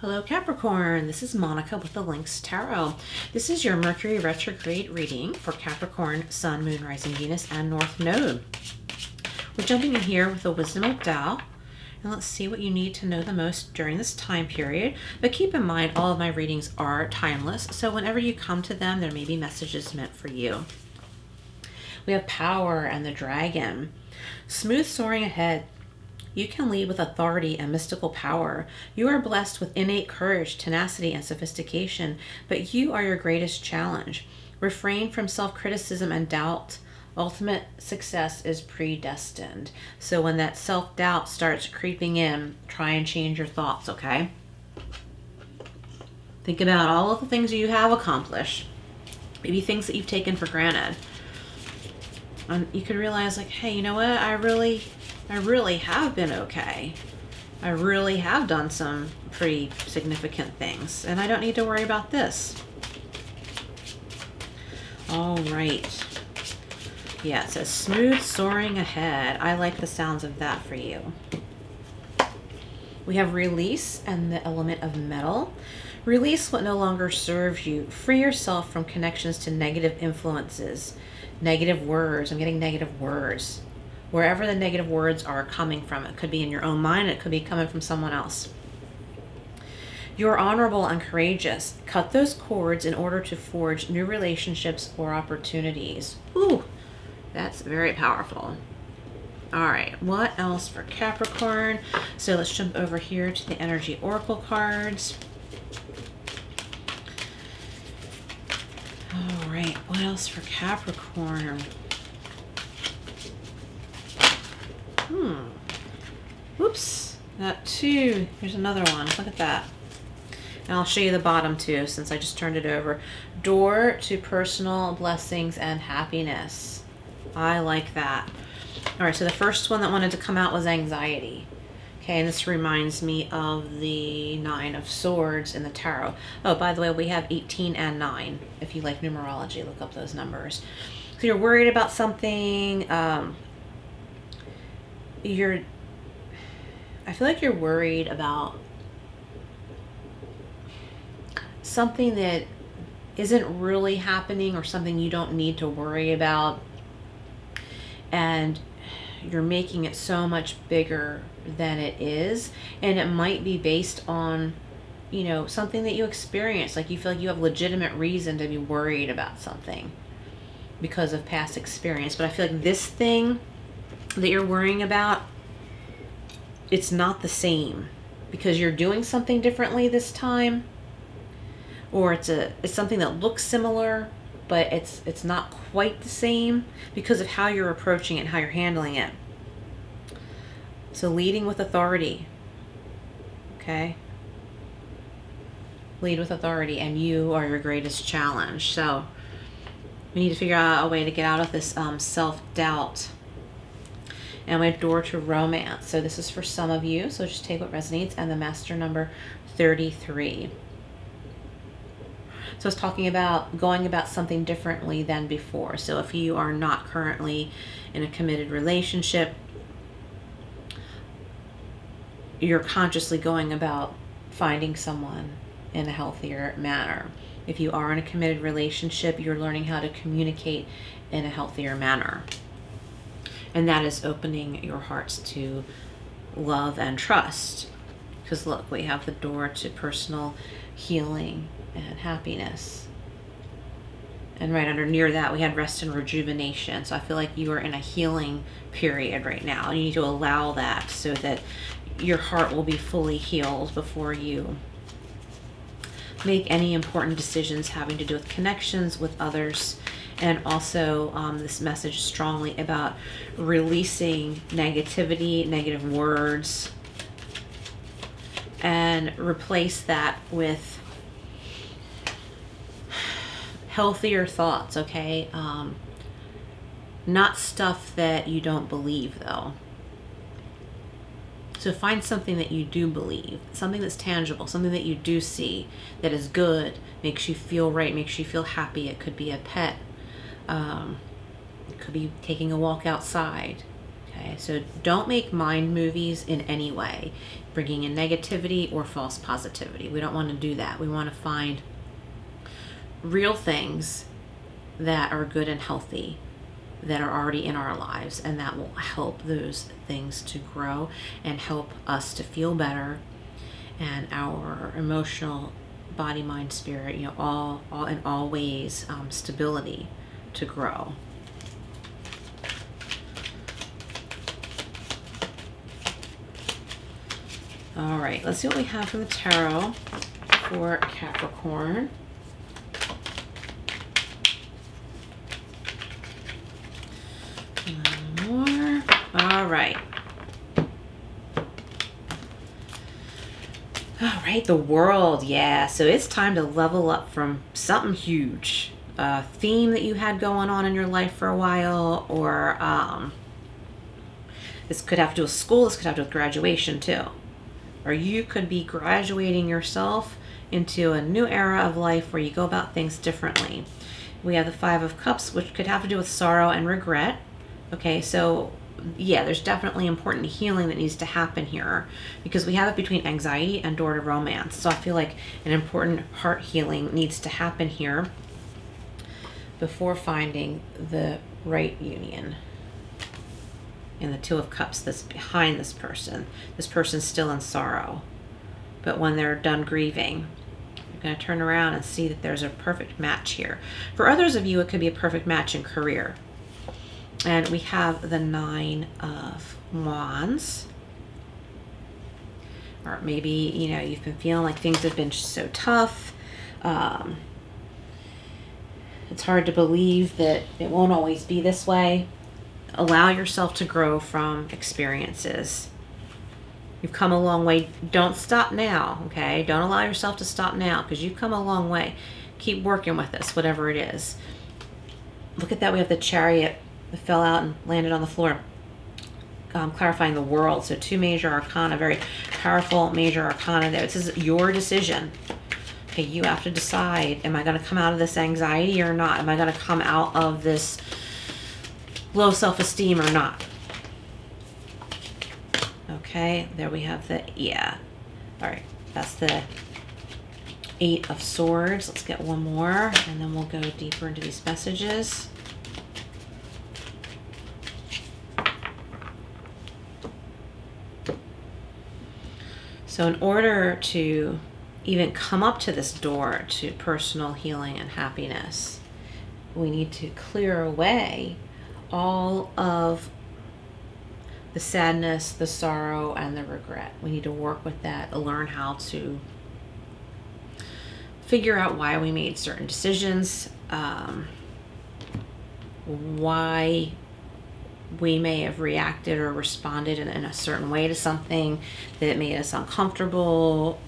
Hello Capricorn, this is Monica with the Lynx Tarot. This is your Mercury Retrograde reading for Capricorn, Sun, Moon, Rising, Venus, and North Node. We're jumping in here with the Wisdom of Tao, and let's see what you need to know the most during this time period. But keep in mind, all of my readings are timeless, so whenever you come to them, there may be messages meant for you. We have Power and the Dragon. Smooth soaring ahead. You can lead with authority and mystical power. You are blessed with innate courage, tenacity, and sophistication, but you are your greatest challenge. Refrain from self-criticism and doubt. Ultimate success is predestined. So when that self-doubt starts creeping in, try and change your thoughts, okay? Think about all of the things you have accomplished. Maybe things that you've taken for granted. And you could realize, like, hey, you know what? I really have been okay. I really have done some pretty significant things, and I don't need to worry about this. All right. Yeah, it says smooth soaring ahead. I like the sounds of that for you. We have release and the element of metal. Release what no longer serves you. Free yourself from connections to negative influences, negative words. I'm getting negative words. Wherever the negative words are coming from, it could be in your own mind, it could be coming from someone else. You're honorable and courageous. Cut those cords in order to forge new relationships or opportunities. Ooh, that's very powerful. All right, what else for Capricorn? So let's jump over here to the energy oracle cards. All right, what else for Capricorn? Whoops, got two. Here's another one. Look at that. And I'll show you the bottom too, since I just turned it over. Door to personal blessings and happiness. I like that. All right, so the first one that wanted to come out was anxiety. Okay, and this reminds me of the Nine of Swords in the Tarot. Oh, by the way, we have 18 and 9. If you like numerology, look up those numbers. So you're worried about something. I feel like you're worried about something that isn't really happening, or something you don't need to worry about, and you're making it so much bigger than it is. And it might be based on, you know, something that you experienced. Like you feel like you have legitimate reason to be worried about something because of past experience. But I feel like this thing that you're worrying about, it's not the same, because you're doing something differently this time, or it's something that looks similar, but it's not quite the same because of how you're approaching it and how you're handling it. So leading with authority, okay? Lead with authority, and you are your greatest challenge. So we need to figure out a way to get out of this self-doubt. And we have door to romance. So this is for some of you, so just take what resonates. And the master number 33. So it's talking about going about something differently than before. So if you are not currently in a committed relationship, you're consciously going about finding someone in a healthier manner. If you are in a committed relationship, you're learning how to communicate in a healthier manner. And that is opening your hearts to love and trust. Because look, we have the door to personal healing and happiness. And right under near that, we had rest and rejuvenation. So I feel like you are in a healing period right now. And you need to allow that so that your heart will be fully healed before you make any important decisions having to do with connections with others. And also this message strongly about releasing negativity, negative words, and replace that with healthier thoughts, okay? Not stuff that you don't believe, though. So find something that you do believe, something that's tangible, something that you do see that is good, makes you feel right, makes you feel happy. It could be a pet. It could be taking a walk outside. Okay, so don't make mind movies in any way. bringing in negativity or false positivity. We don't want to do that. We want to find real things that are good and healthy, that are already in our lives, and that will help those things to grow and help us to feel better, and our emotional body, mind, spirit, all in all ways, stability to grow. All right, let's see what we have from the tarot for Capricorn. One more. All right. All right, the World. Yeah, so it's time to level up from something huge. A theme that you had going on in your life for a while, or this could have to do with school, this could have to do with graduation too. Or you could be graduating yourself into a new era of life where you go about things differently. We have the Five of Cups, which could have to do with sorrow and regret. Okay, so yeah, there's definitely important healing that needs to happen here, because we have it between anxiety and door to romance. So I feel like an important heart healing needs to happen here before finding the right union. And the Two of Cups that's behind this person. This person's still in sorrow. But when they're done grieving, you're going to turn around and see that there's a perfect match here. For others of you, it could be a perfect match in career. And we have the Nine of Wands. Or maybe, you've been feeling like things have been so tough. It's hard to believe that it won't always be this way. Allow yourself to grow from experiences. You've come a long way. Don't stop now, okay? Don't allow yourself to stop now, because you've come a long way. Keep working with this, whatever it is. Look at that. We have the Chariot that fell out and landed on the floor. Clarifying the World. So 2 major arcana, very powerful major arcana there. This is your decision. Okay, you have to decide, am I going to come out of this anxiety or not? Am I going to come out of this low self-esteem or not? Okay, there we have the, all right, that's the Eight of Swords. Let's get one more, and then we'll go deeper into these messages. So in order to even come up to this door to personal healing and happiness, we need to clear away all of the sadness, the sorrow, and the regret. We need to work with that, learn how to figure out why we made certain decisions, why we may have reacted or responded in a certain way to something that made us uncomfortable.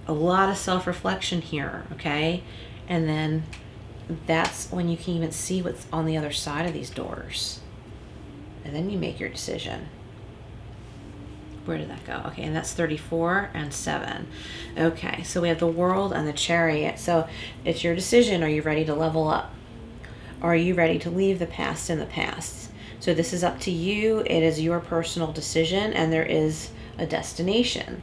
A lot of self-reflection here, okay? And then that's when you can even see what's on the other side of these doors. And then you make your decision. Where did that go? Okay, and that's 34 and 7. Okay, so we have the World and the Chariot. So it's your decision. Are you ready to level up? Are you ready to leave the past in the past? So this is up to you. It is your personal decision, and there is a destination.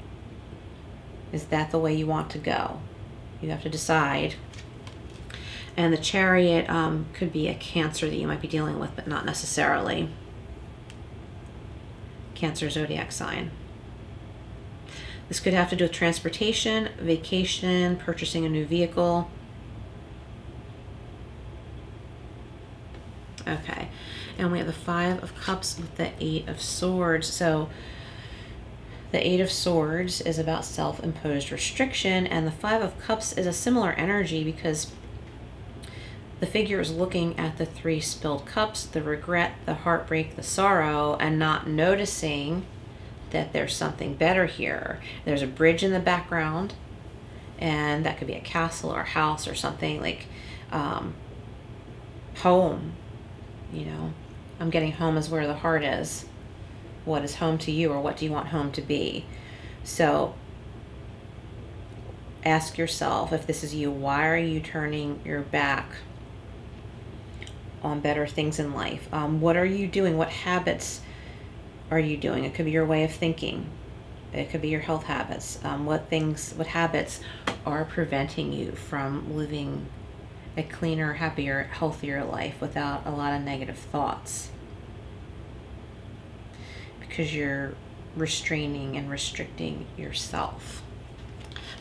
Is that the way you want to go? You have to decide. And the Chariot could be a Cancer that you might be dealing with, but not necessarily. Cancer zodiac sign. This could have to do with transportation, vacation, purchasing a new vehicle. Okay, and we have the Five of Cups with the Eight of Swords. So the Eight of Swords is about self-imposed restriction, and the Five of Cups is a similar energy, because the figure is looking at the 3 spilled cups, the regret, the heartbreak, the sorrow, and not noticing that there's something better here. There's a bridge in the background, and that could be a castle or a house or something like home. I'm getting home is where the heart is. What is home to you, or what do you want home to be? So ask yourself, if this is you, why are you turning your back on better things in life? What are you doing? What habits are you doing? It could be your way of thinking. It could be your health habits. What habits are preventing you from living a cleaner, happier, healthier life without a lot of negative thoughts? Because you're restraining and restricting yourself.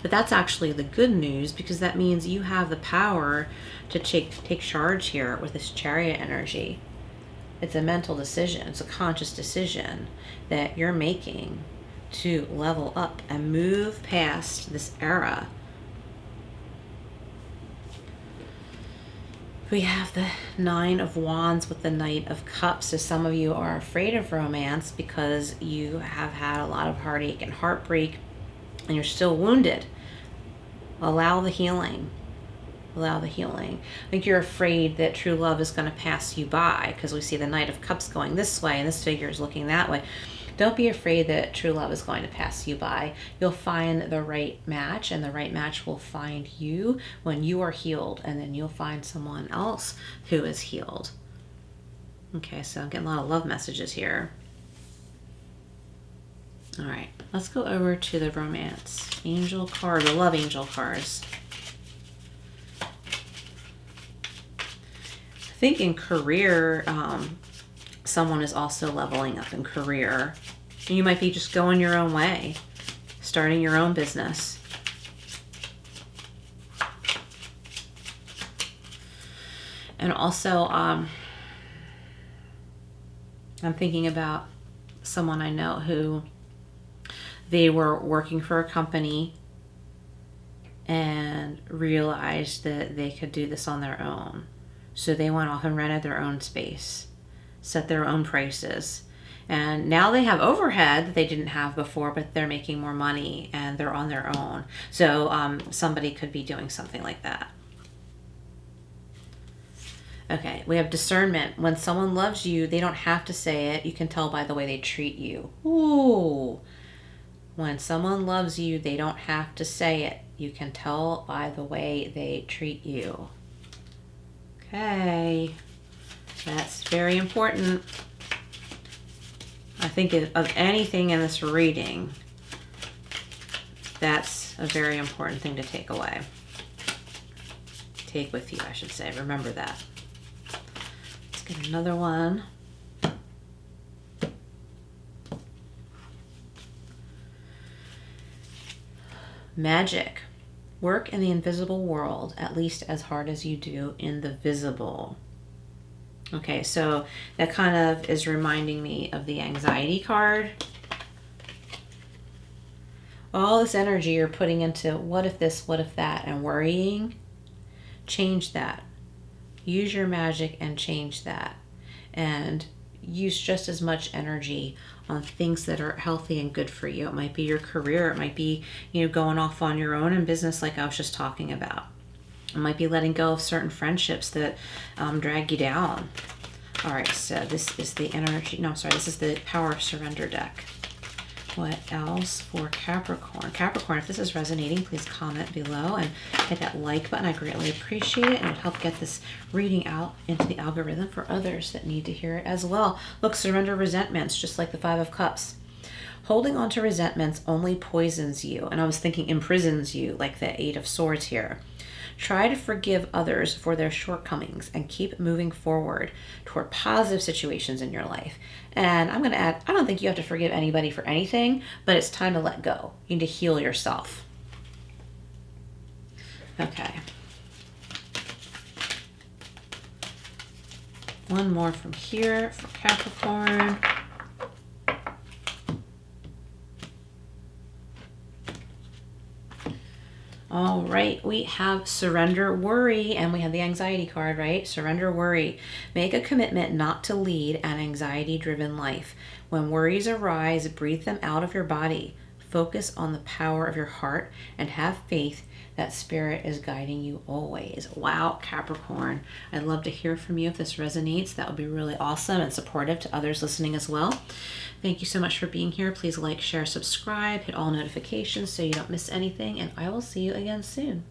But that's actually the good news, because that means you have the power to take charge here with this Chariot energy. It's a mental decision. It's a conscious decision that you're making to level up and move past this era. We have the Nine of Wands with the Knight of Cups. So some of you are afraid of romance because you have had a lot of heartache and heartbreak and you're still wounded. Allow the healing. Allow the healing. I think you're afraid that true love is going to pass you by because we see the Knight of Cups going this way and this figure is looking that way. Don't be afraid that true love is going to pass you by. You'll find the right match, and the right match will find you when you are healed, and then you'll find someone else who is healed. Okay, so I'm getting a lot of love messages here. All right, let's go over to the romance angel card, the love angel cards. I think in career, someone is also leveling up in career. You might be just going your own way, starting your own business. And also, I'm thinking about someone I know who they were working for a company and realized that they could do this on their own. So they went off and rented their own space, set their own prices, and now they have overhead that they didn't have before, but they're making more money and they're on their own. So somebody could be doing something like that. Okay, we have discernment. When someone loves you, they don't have to say it. You can tell by the way they treat you. Ooh. When someone loves you, they don't have to say it. You can tell by the way they treat you. Okay. That's very important. I think of anything in this reading, that's a very important thing to take away. Take with you, I should say. Remember that. Let's get another one. Magic. Work in the invisible world at least as hard as you do in the visible. Okay, so that kind of is reminding me of the anxiety card. All this energy you're putting into what if this, what if that, and worrying, change that. Use your magic and change that. And use just as much energy on things that are healthy and good for you. It might be your career. It might be, going off on your own in business like I was just talking about. It might be letting go of certain friendships that drag you down. All right, so this is the energy. No, I'm sorry. This is the Power of Surrender deck. What else for Capricorn? Capricorn, if this is resonating, please comment below and hit that like button. I greatly appreciate it, and it would help get this reading out into the algorithm for others that need to hear it as well. Look, surrender resentments, just like the Five of Cups. Holding on to resentments only poisons you, and I was thinking imprisons you, like the Eight of Swords here. Try to forgive others for their shortcomings and keep moving forward toward positive situations in your life. And I'm going to add, I don't think you have to forgive anybody for anything, but it's time to let go. You need to heal yourself. Okay. One more from here for Capricorn. All right, we have surrender worry, and we have the anxiety card, right? Surrender worry. Make a commitment not to lead an anxiety-driven life. When worries arise, breathe them out of your body. Focus on the power of your heart and have faith that spirit is guiding you always. Wow, Capricorn. I'd love to hear from you if this resonates. That would be really awesome and supportive to others listening as well. Thank you so much for being here. Please like, share, subscribe, hit all notifications so you don't miss anything, and I will see you again soon.